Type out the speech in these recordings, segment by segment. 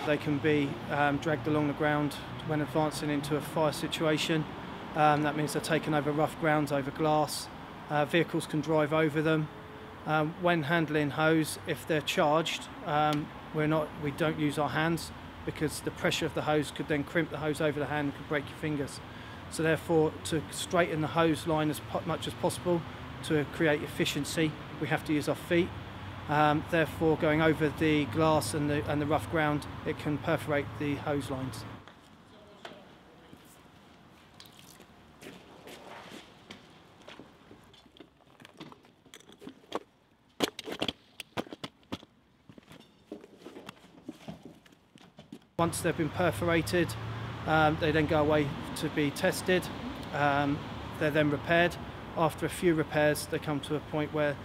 They can be dragged along the ground when advancing into a fire situation. That means they're taken over rough grounds, over glass. Vehicles can drive over them. When handling hose, if they're charged, we don't use our hands, because the pressure of the hose could then crimp the hose over the hand and could break your fingers. So therefore, to straighten the hose line as much as possible, to create efficiency, we have to use our feet. Therefore, going over the glass and the rough ground, it can perforate the hose lines. Once they've been perforated, they then go away to be tested. They're then repaired. After a few repairs, they come to a point where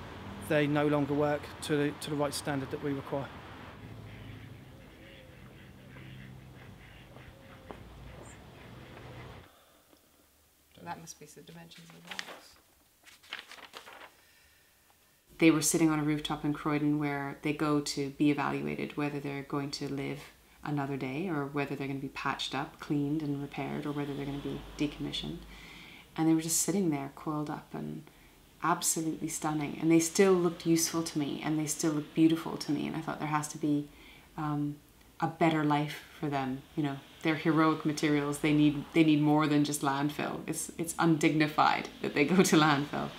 they no longer work to the right standard that we require. That must be the dimensions of the box. They were sitting on a rooftop in Croydon where they go to be evaluated whether they're going to live another day or whether they're going to be patched up, cleaned and repaired, or whether they're going to be decommissioned. And they were just sitting there coiled up and absolutely stunning. And they still looked useful to me and they still looked beautiful to me. And I thought there has to be a better life for them. You know, they're heroic materials. They need more than just landfill. It's undignified that they go to landfill.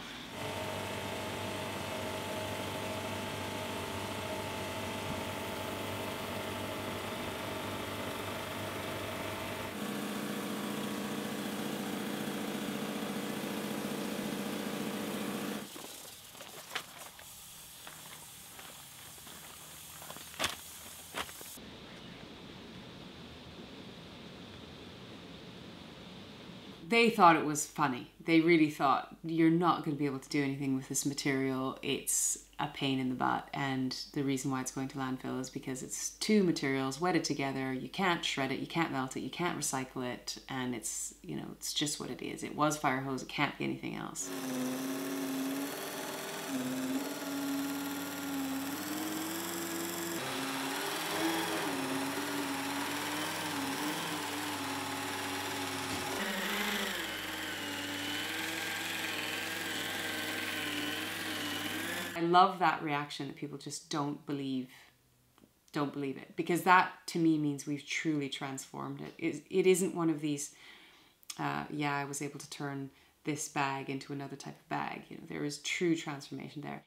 They thought it was funny. They really thought, you're not going to be able to do anything with this material. It's a pain in the butt, and the reason why it's going to landfill is because it's two materials wedded together. You can't shred it, you can't melt it, you can't recycle it, and it's, you know, it's just what it is. It was Firehose, it can't be anything else. I love that reaction that people just don't believe it, because that to me means we've truly transformed it. It isn't one of these, yeah, I was able to turn this bag into another type of bag. You know, there is true transformation there.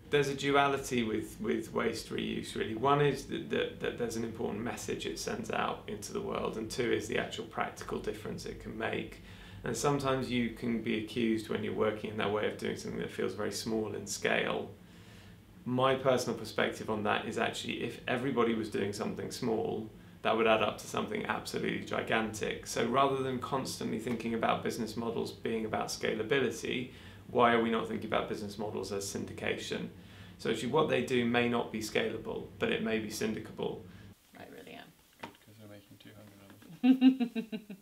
There's a duality with waste reuse, really. One is that there's an important message it sends out into the world, and two is the actual practical difference it can make. And sometimes you can be accused, when you're working in that way, of doing something that feels very small in scale. My personal perspective on that is actually, if everybody was doing something small, that would add up to something absolutely gigantic. So rather than constantly thinking about business models being about scalability, why are we not thinking about business models as syndication? So actually what they do may not be scalable, but it may be syndicable. I really am. Because they're making 200 of them.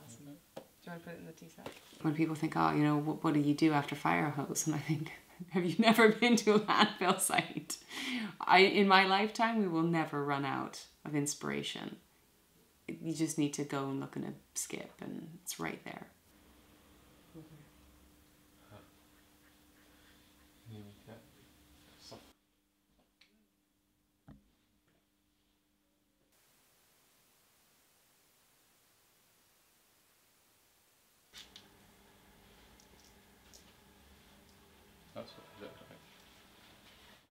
Awesome. Do you want to put it in the tea sack? When people think, oh, you know, what do you do after Firehose? And I think, have you never been to a landfill site? In my lifetime, we will never run out of inspiration. You just need to go and look in a skip and it's right there.